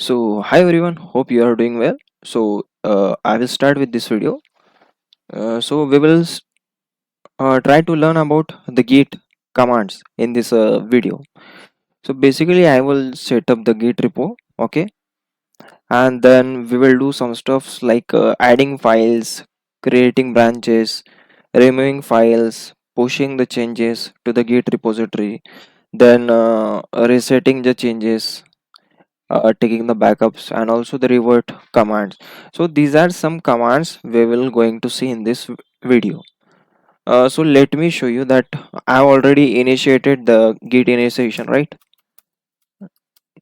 So hi everyone, hope you are doing well. I will start with this video. We will try to learn about the git commands in this video. So basically I will set up the git repo, okay, and then we will do some stuffs like adding files, creating branches, removing files, pushing the changes to the git repository, then resetting the changes, taking the backups, and also the revert commands. So these are some commands we will going to see in this video. So let me show you that I have already initiated the git initiation, right?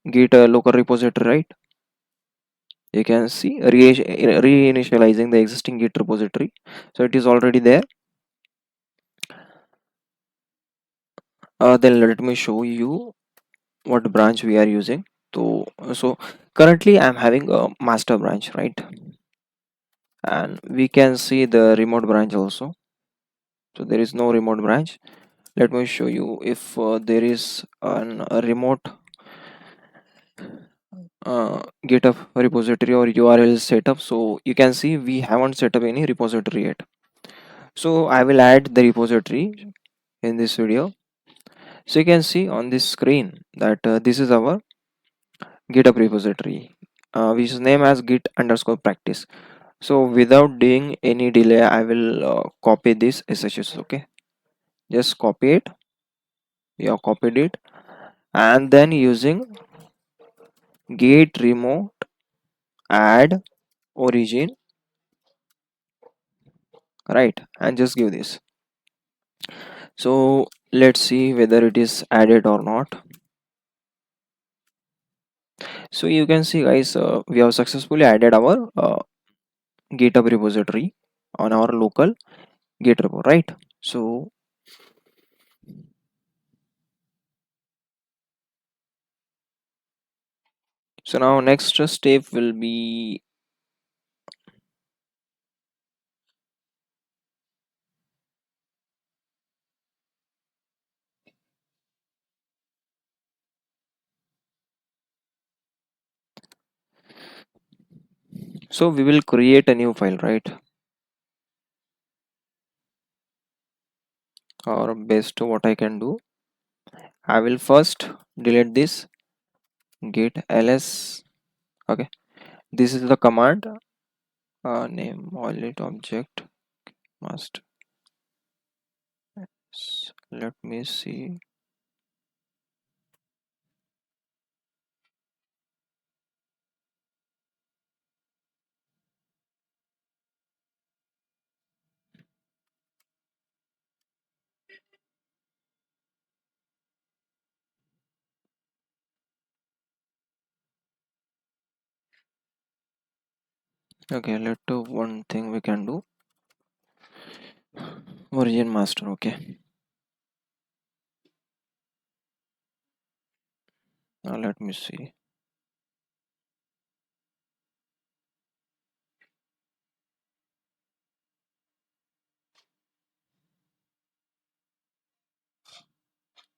Git local repository, right? You can see reinitializing the existing git repository. So it is already there. Then let me show you what branch we are using. So currently I'm having a master branch, right? And we can see the remote branch also. So there is no remote branch. Let me show you if there is a remote GitHub repository or URL setup. So you can see we haven't set up any repository yet. So I will add the repository in this video. So you can see on this screen that this is our GitHub repository, which is named as git underscore practice. So without doing any delay, I will copy this SSS. Okay, just copy it. Yeah, copied it, and then using git remote add origin, right, and just give this. So let's see whether it is added or not. So you can see guys, we have successfully added our github repository on our local git repo, right? So now next step will be, so we will create a new file, right? Or best what I can do, I will first delete this git ls. Okay, this is the command, name wallet object must. Let me see. Okay, let's do one thing we can do. Origin master, okay. Now let me see.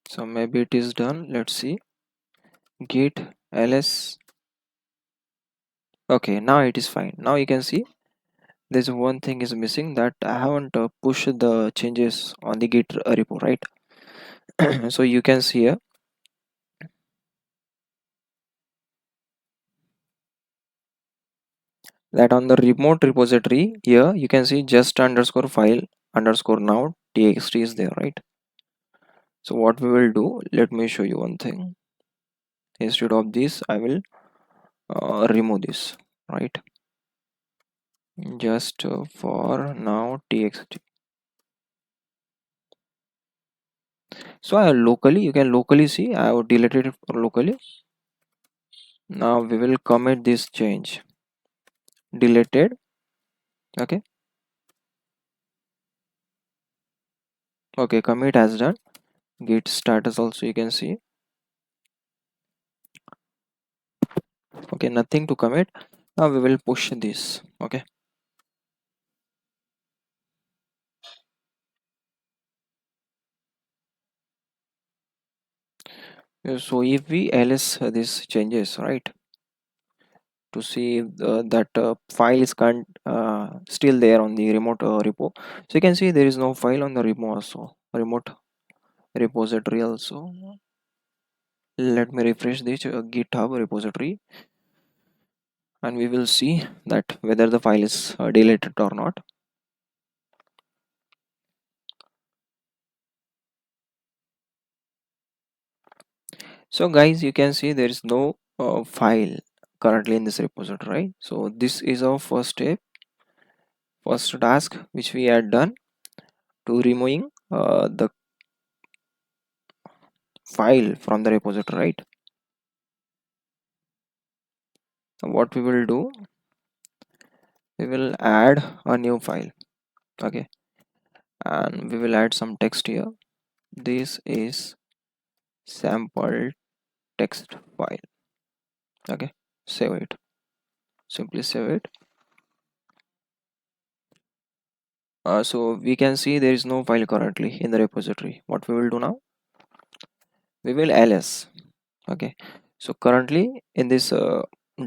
So maybe it is done. Let's see. Git ls. Okay, now it is fine. Now you can see there's one thing is missing, that I haven't pushed the changes on the git repo, right? So you can see here that on the remote repository here you can see just underscore file underscore now txt is there, right? So what we will do, let me show you one thing. Instead of this I will remove this, right? Just for now txt. So I locally, you can locally see I have deleted it locally. Now we will commit this change, deleted. Okay, okay, commit has done. Git status also you can see. Okay, nothing to commit. Now we will push this. Okay, so if we ls this changes, right, to see that file is still there on the remote repo. So you can see there is no file on the remote repository also. Let me refresh this GitHub repository, and we will see that whether the file is deleted or not. So guys, you can see there is no file currently in this repository, right? So this is our first task which we had done to removing the file from the repository, right? So what we will do, we will add a new file. Okay, and we will add some text here. This is sample text file. Okay, save it. Simply save it. So we can see there is no file currently in the repository. What we will do now, we will ls. Okay, so currently in this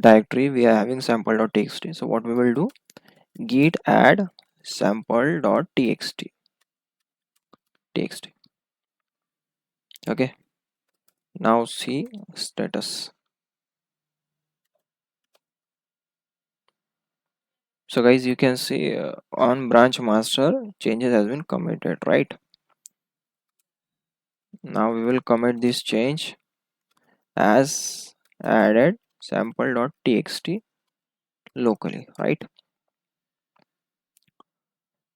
directory we are having sample.txt. So what we will do, git add sample.txt. Okay, now see status. So guys, you can see on branch master changes has been committed, right? Now we will commit this change as added sample.txt locally, right?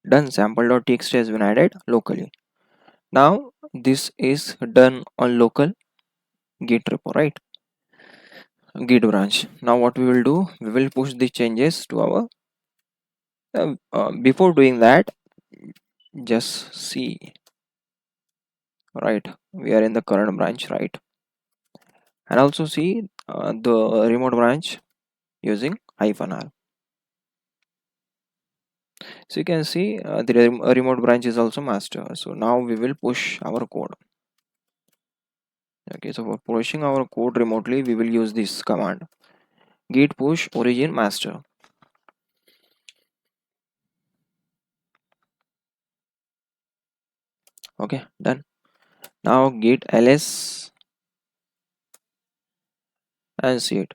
Done, sample.txt has been added locally. Now this is done on local git repo, right? Git branch. Now what we will do, we will push the changes to our before doing that, just see, right, we are in the current branch, right? And also see the remote branch using -r. So you can see the remote branch is also master. So now we will push our code. Okay, so for pushing our code remotely, we will use this command, git push origin master. Okay, done. Now git ls and see it.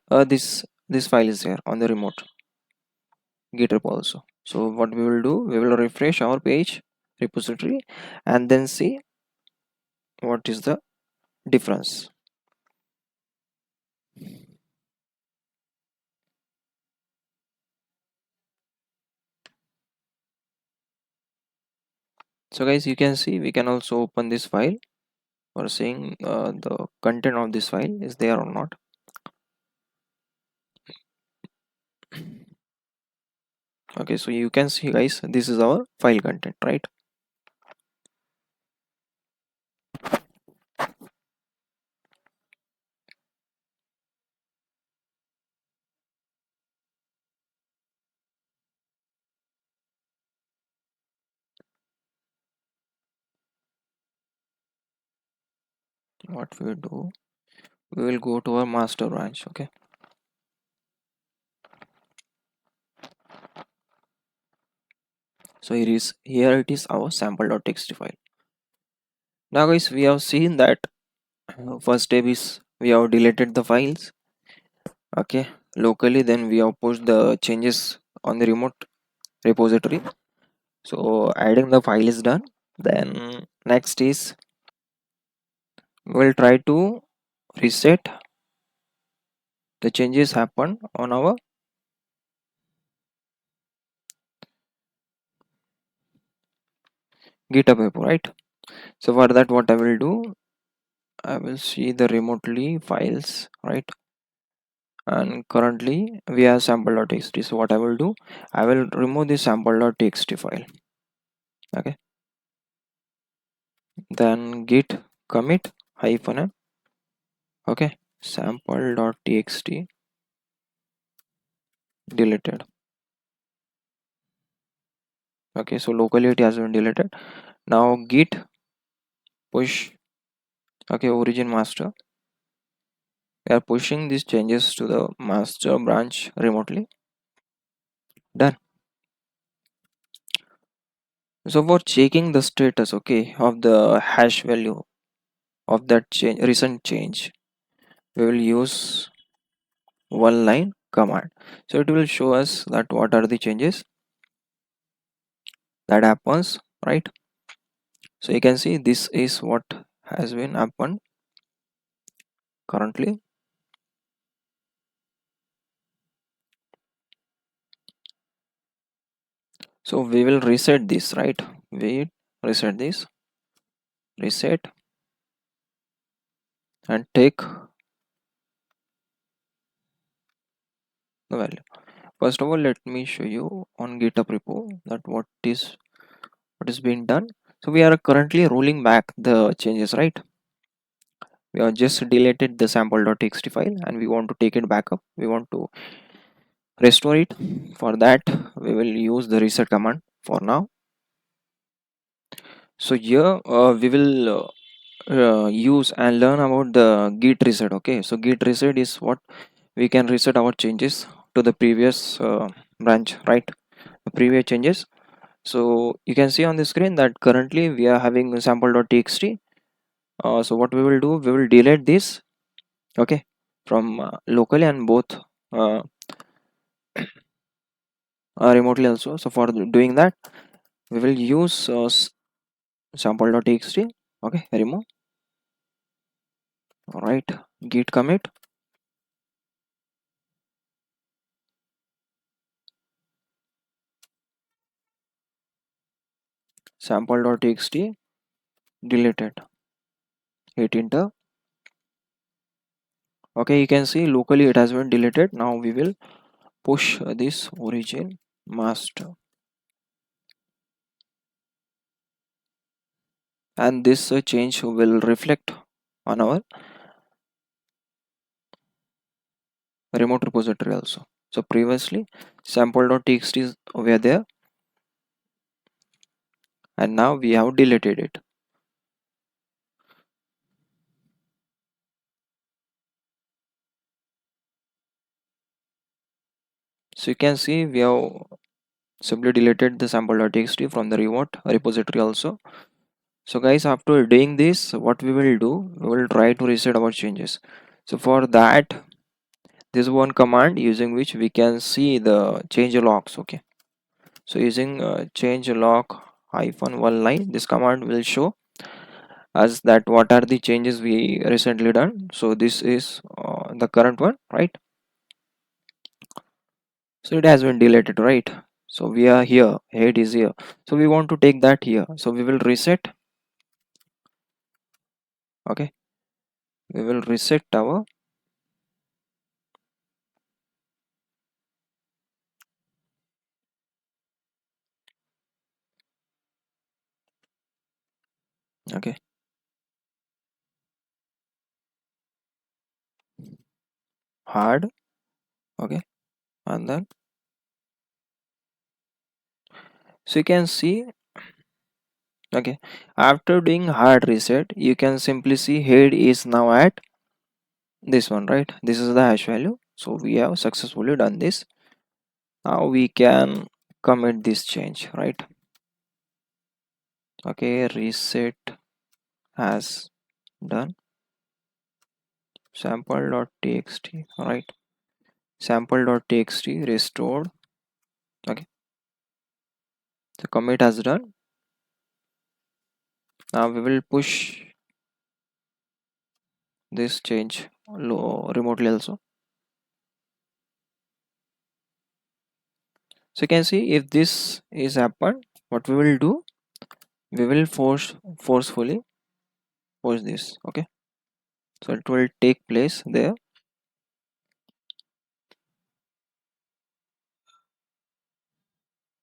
This file is there on the remote git repo also. So what we will do, we will refresh our page repository and then see what is the difference. So guys, you can see we can also open this file for seeing the content of this file is there or not. Okay, so you can see guys, this is our file content, right? What we will do, we will go to our master branch. Okay, so here it is our sample.txt file. Now guys, we have seen that first step is we have deleted the files, okay, locally. Then we have pushed the changes on the remote repository. So adding the file is done. Then next is we'll try to reset the changes happen on our GitHub repo, right? So for that, what I will do, I will see the remotely files, right? And currently we have sample.txt. So what I will do, I will remove the sample.txt file. Okay, then git commit -m. Okay, sample.txt deleted. Okay, so locally it has been deleted. Now git push, okay, origin master. We are pushing these changes to the master branch remotely. Done. So for checking the status, okay, of the hash value of that change, recent change, we will use one line command. So it will show us that what are the changes that happens, right? So you can see this is what has been happened currently. So we will reset this, right? We reset this, reset, and take the value. First of all, let me show you on GitHub repo that what is being done. So we are currently rolling back the changes, right? We have just deleted the sample.txt file and we want to take it back up. We want to restore it. For that, we will use the reset command for now. So here we will use and learn about the git reset. Okay, so git reset is what we can reset our changes to the previous branch, right? The previous changes. So you can see on the screen that currently we are having sample.txt. So what we will do, we will delete this, okay, from locally and both uh, remotely also. So for doing that, we will use sample.txt, okay, remove. All right, git commit sample.txt deleted, hit enter. Okay, you can see locally it has been deleted. Now we will push this origin master, and this change will reflect on our remote repository also. So previously sample.txt were there and now we have deleted it. So you can see we have simply deleted the sample.txt from the remote repository also. So guys, after doing this, what we will do, we will try to reset our changes. So for that, this one command using which we can see the change logs. Okay, so using change log hyphen one line, this command will show us that what are the changes we recently done. So this is the current one, right? So it has been deleted, right? So we are here, head is here, so we want to take that here. So we will reset, okay, we will reset our, okay, hard, okay, and then so you can see, okay, after doing hard reset you can simply see head is now at this one, right? This is the hash value. So we have successfully done this. Now we can commit this change, right? Okay, reset has done, sample.txt, right? Sample.txt restored, okay, the commit has done. Now we will push this change remotely also. So you can see if this is happened, what we will do, we will forcefully push this, okay, so it will take place there.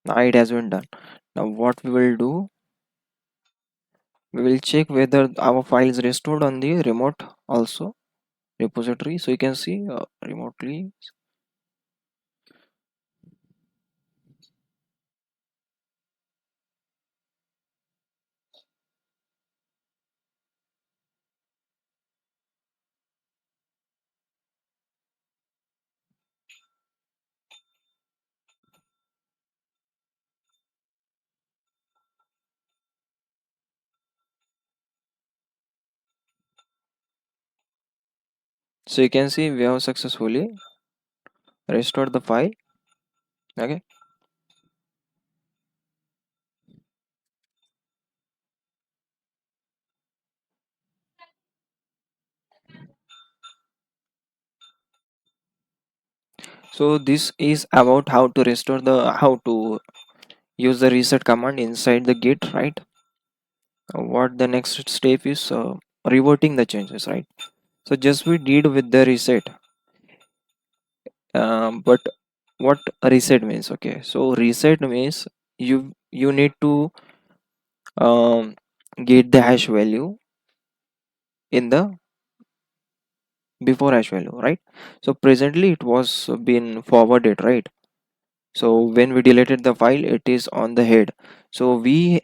Now it has been done. Now what we will do, we will check whether our file is restored on the remote also repository. So you can see remotely, So you can see we have successfully restored the file. Okay. So this is about how to restore the how to use the reset command inside the git, right? What the next step is, reverting the changes, right? So just we did with the reset, but what reset means? Okay, so reset means you need to um, get the hash value in the before hash value, right? So presently it was been forwarded, right? So when we deleted the file, it is on the head. So we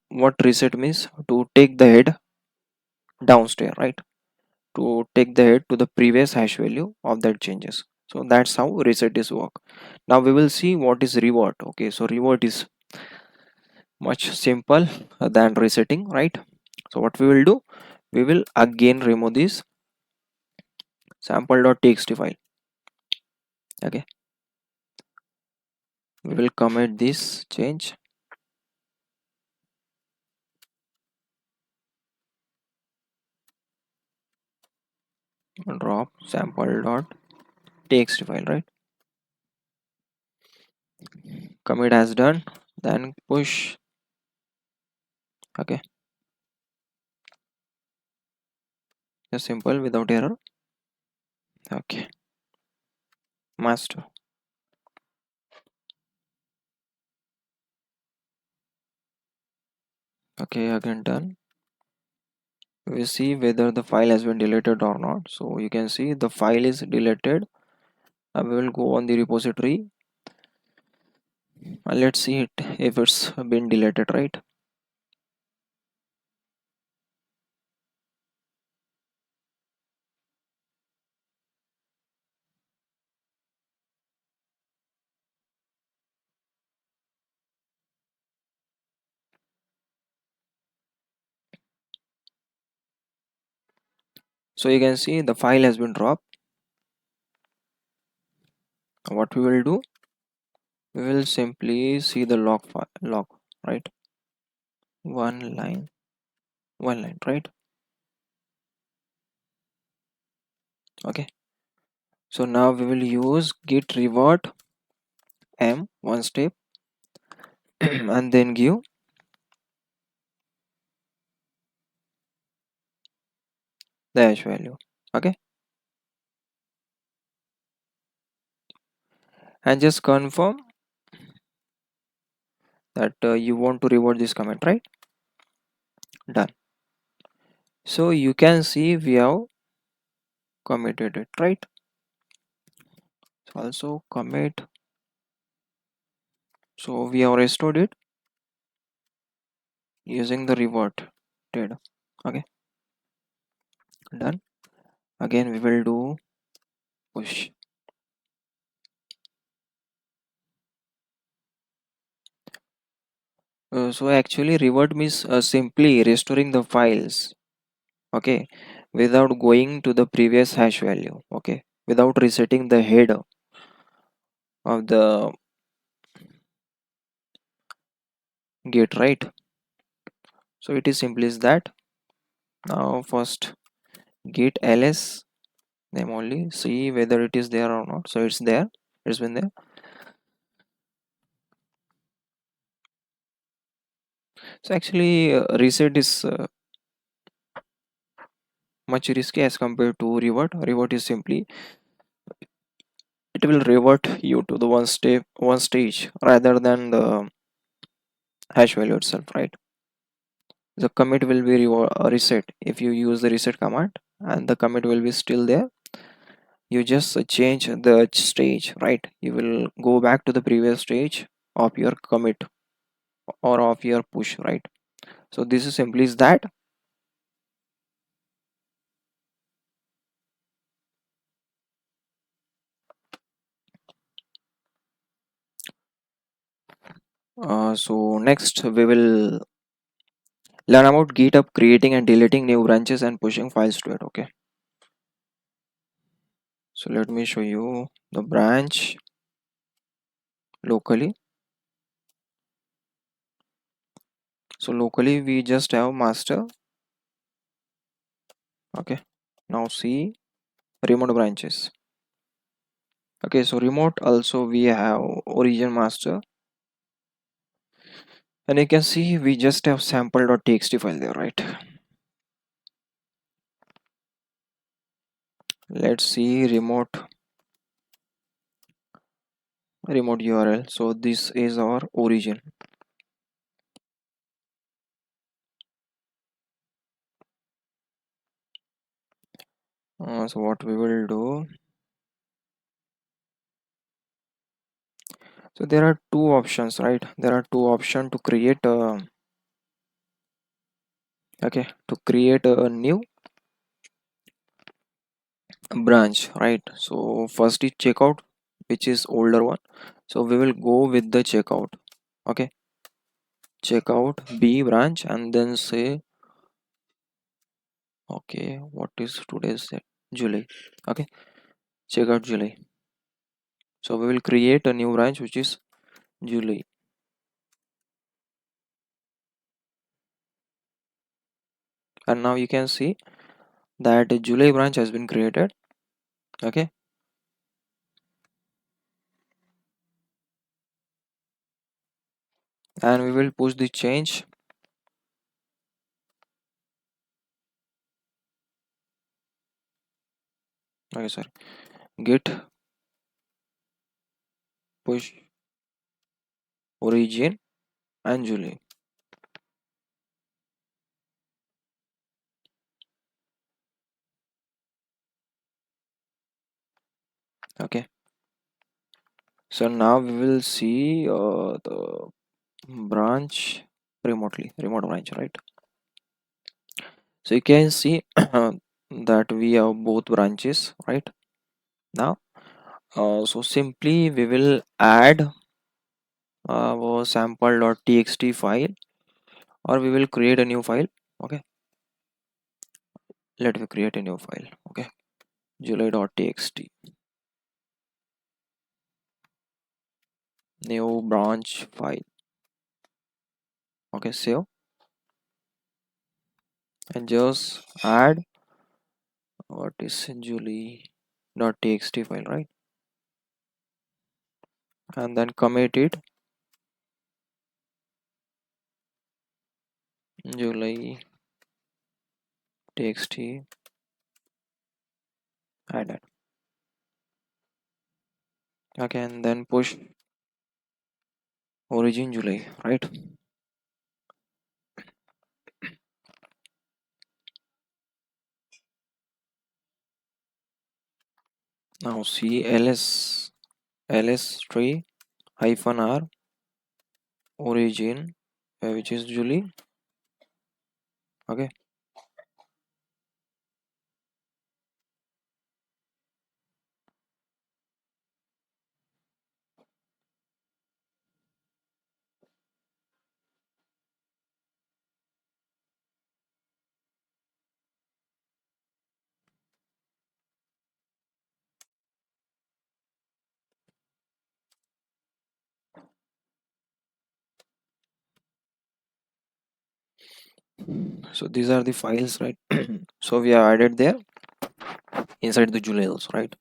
what reset means, to take the head downstairs, right? To take the head to the previous hash value of that changes. So that's how reset is work. Now we will see what is revert. Okay, so revert is much simple than resetting, right? So what we will do, we will again remove this sample.txt file. Okay, we will commit this change, drop sample.txt file, right? Commit has done, then push. Okay, just simple without error. Okay, master. Okay, again done. We see whether the file has been deleted or not. So you can see the file is deleted. I will go on the repository and let's see it if it's been deleted, right? So you can see the file has been dropped. What we will do, we will simply see the log file, log, right? One line, one line, right? Okay, so now we will use git revert m one step and then give the hash value. Okay, and just confirm that you want to revert this comment, right? Done. So you can see we have committed it, right? So also commit. So we have restored it using the revert did. Okay, done. Again we will do push. So actually revert means simply restoring the files, okay, without going to the previous hash value, okay, without resetting the head of the gate, right? So it is simply is that. Now first git ls name only, see whether it is there or not. So it's there, it's been there. So actually reset is much risky as compared to revert. Revert is simply, it will revert you to the one stage rather than the hash value itself, right? The commit will be reset if you use the reset command, and the commit will be still there. You just change the stage, right? You will go back to the previous stage of your commit or of your push, right? So this is simply is that. So next we will learn about GitHub creating and deleting new branches and pushing files to it. Okay, So let me show you the branch locally. So locally we just have master. Okay, now see remote branches. Okay, so remote also we have origin master, and you can see we just have sample.txt file there, right? Let's see remote URL. So this is our origin. So what we will do, so there are two options, right? There are two options to create a, okay, to create a new branch, right? So first is checkout, which is older one. So we will go with the checkout. Okay, checkout B branch, and then say, okay, what is today's date? July. Okay, checkout July. So we will create a new branch which is July. And now you can see that a July branch has been created. Okay, and we will push the change. Okay, sorry, git push origin and July. Okay, so now we will see the branch remote branch, right? So you can see that we have both branches, right? Now so simply we will add our sample.txt file, or we will create a new file. Okay, let me create a new file. Okay, july.txt, new branch file. Okay, save, and just add what is julie.txt file, right? And then commit it, july.txt added. Okay, and then push origin July, right? Now see ls tree hyphen r origin, which is July. Okay, so these are the files, right? So we have added there inside the July also, right?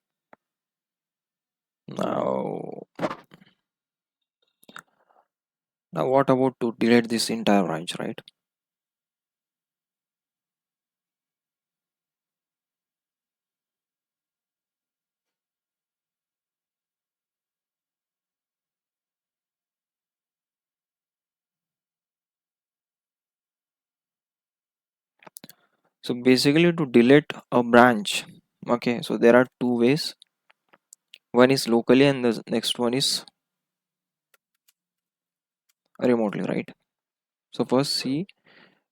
Now, now what about to delete this entire branch, right? So basically to delete a branch, okay, so there are two ways. One is locally and the next one is remotely, right? So first see,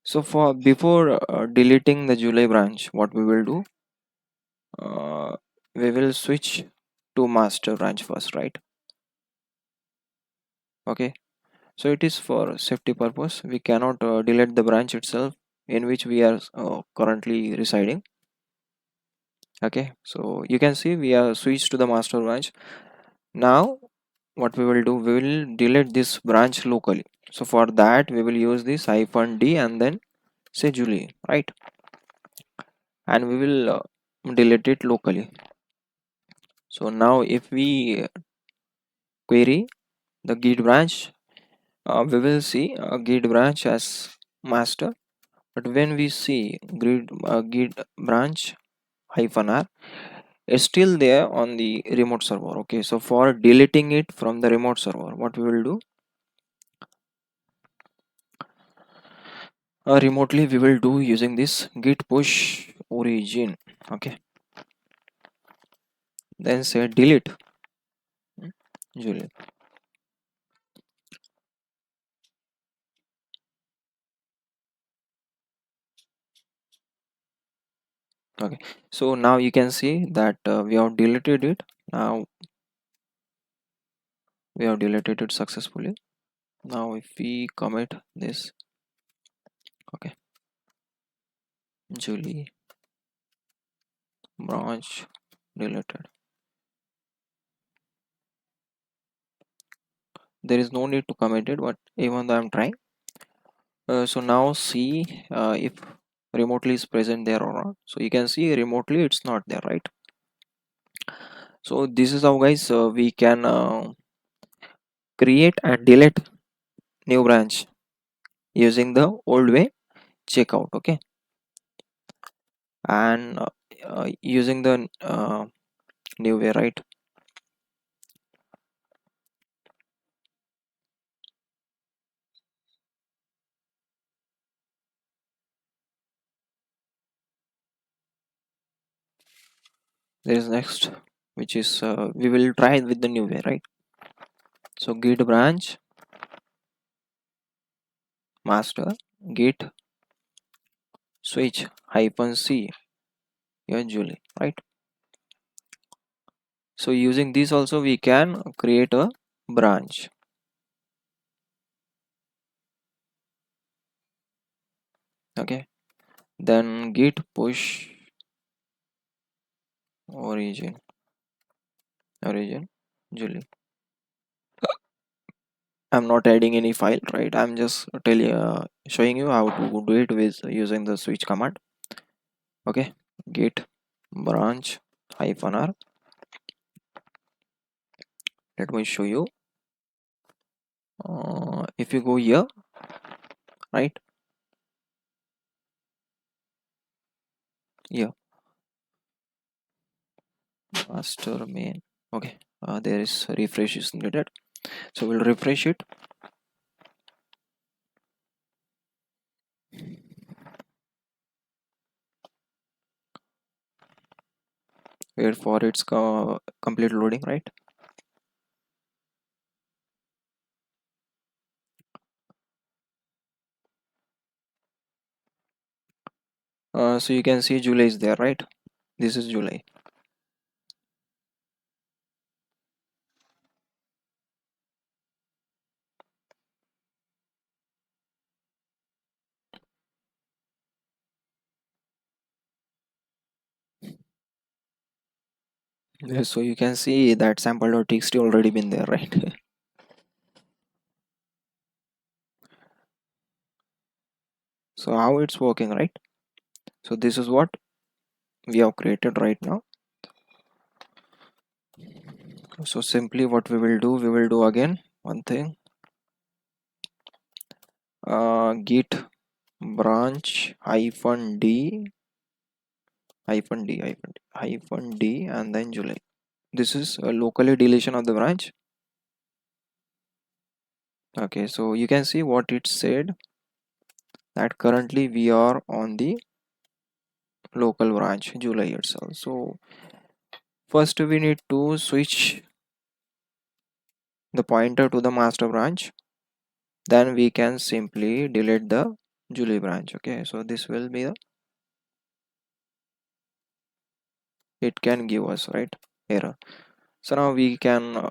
so for before deleting the July branch, what we will do, uh, we will switch to master branch first, right? Okay, so it is for safety purpose. We cannot delete the branch itself in which we are currently residing. Okay, so you can see we are switched to the master branch. Now what we will do, we will delete this branch locally. So for that we will use this -d and then say Julie, right? And we will delete it locally. So now if we query the git branch, we will see a git branch as master, but when we see git branch -r, is still there on the remote server. Okay, so for deleting it from the remote server, what we will do, remotely we will do using this git push origin. Okay, then say delete. Delete. Okay, so now you can see that we have deleted it. Now we have deleted it successfully. Now if we commit this, okay, Julie branch deleted, there is no need to commit it, but even though I'm trying, so now see if remotely is present there or not. So you can see remotely it's not there, right? So this is how guys we can create and delete new branch using the old way checkout. Okay, and using the new way, right? There is next, which is we will try with the new way, right? So git branch master git switch -c usually, right? So using this also we can create a branch. Okay, then git push origin Julie. I'm not adding any file, right? I'm just telling showing you how to do it with using the switch command. Okay, git branch -r. Let me show you. If you go here, right, here master main. Okay, there is refresh is needed, so we'll refresh it. Wait for its complete loading, right? So you can see July is there, right? This is July. So you can see that sample.txt already been there, right? So how it's working, right? So this is what we have created right now. So simply what we will do again one thing, git branch -d and then July. This is a locally deletion of the branch. Okay, so you can see what it said, that currently we are on the local branch July itself. So first we need to switch the pointer to the master branch, then we can simply delete the Julie branch. Okay, so this will be the, it can give us, right, error. So now we can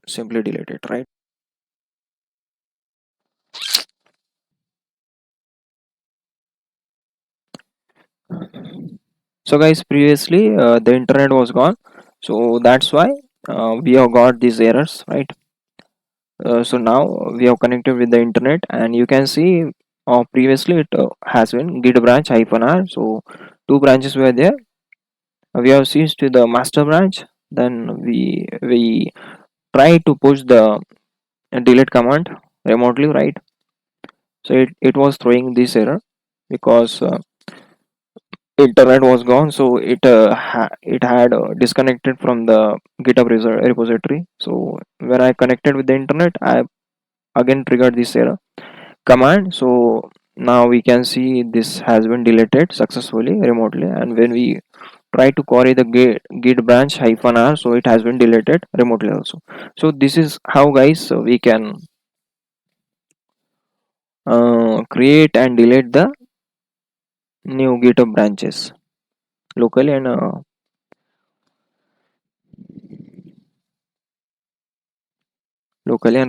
simply delete it, right? So guys, previously the internet was gone, so that's why we have got these errors, right? So now we have connected with the internet, and you can see previously it has been git branch hyphen r. So two branches were there. We have switched to the master branch. Then we try to push the delete command remotely, right? So it was throwing this error because internet was gone, so it had disconnected from the github repository. So when I connected with the internet, I again triggered this error command. So now we can see this has been deleted successfully remotely, and when we try to query the git branch hyphen r, so it has been deleted remotely also. So this is how guys, so we can create and delete the new github branches locally and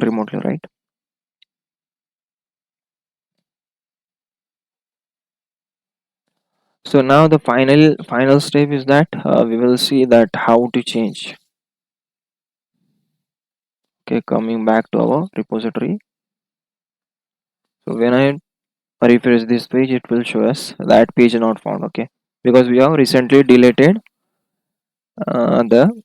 remotely, right? So now the final step is that we will see that how to change. Okay, coming back to our repository. So when I refresh this page, it will show us that page not found. Okay, because we have recently deleted the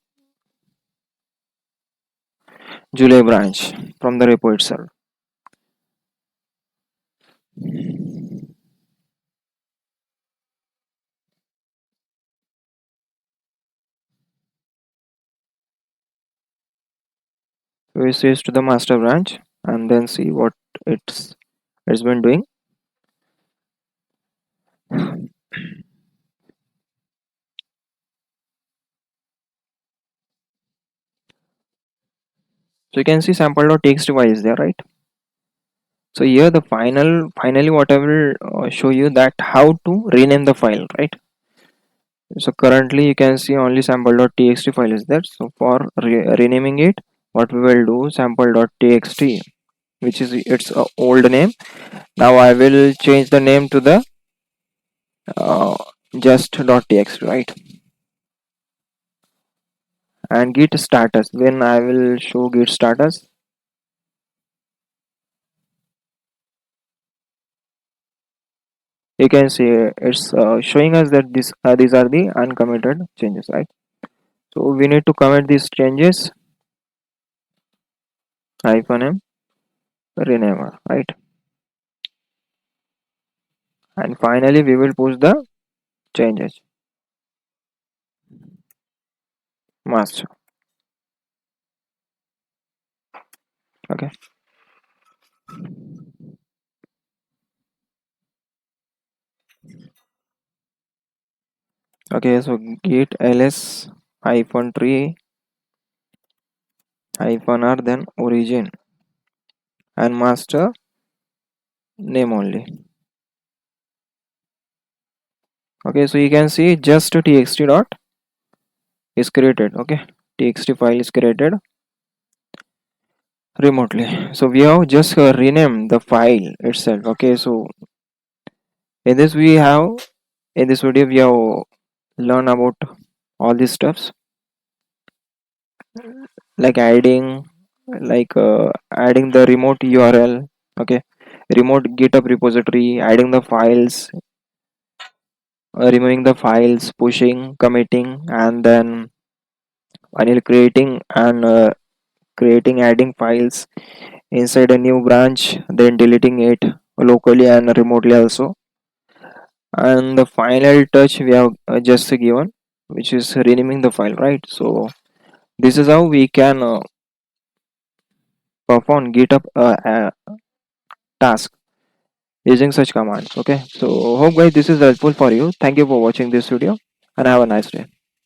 July branch from the repo itself. So we switch to the master branch and then see what it's been doing. So you can see sample.txt file is there, right? So here the finally what I will show you that how to rename the file, right? So currently you can see only sample.txt file is there. So for renaming it, what we will do, sample.txt, which is its old name. Now I will change the name to the uh, just.txt, right? And git status. When I will show git status, you can see it's showing us that these are the uncommitted changes, right? So we need to commit these changes hyphen m renamer, right? And finally we will push the changes master. Okay. Okay, so git ls hyphen tree hyphen r, then origin and master name only. Okay, so you can see just txt dot is created. Okay, txt file is created remotely. So we have just renamed the file itself. Okay, so in this we have in this video we have learned about all these stuffs, like adding the remote url. Okay, remote github repository, adding the files, removing the files, pushing, committing, and then while creating adding files inside a new branch, then deleting it locally and remotely also. And the final touch we have just given, which is renaming the file, right? So this is how we can perform github task using such commands. Okay, so hope guys this is helpful for you. Thank you for watching this video and have a nice day.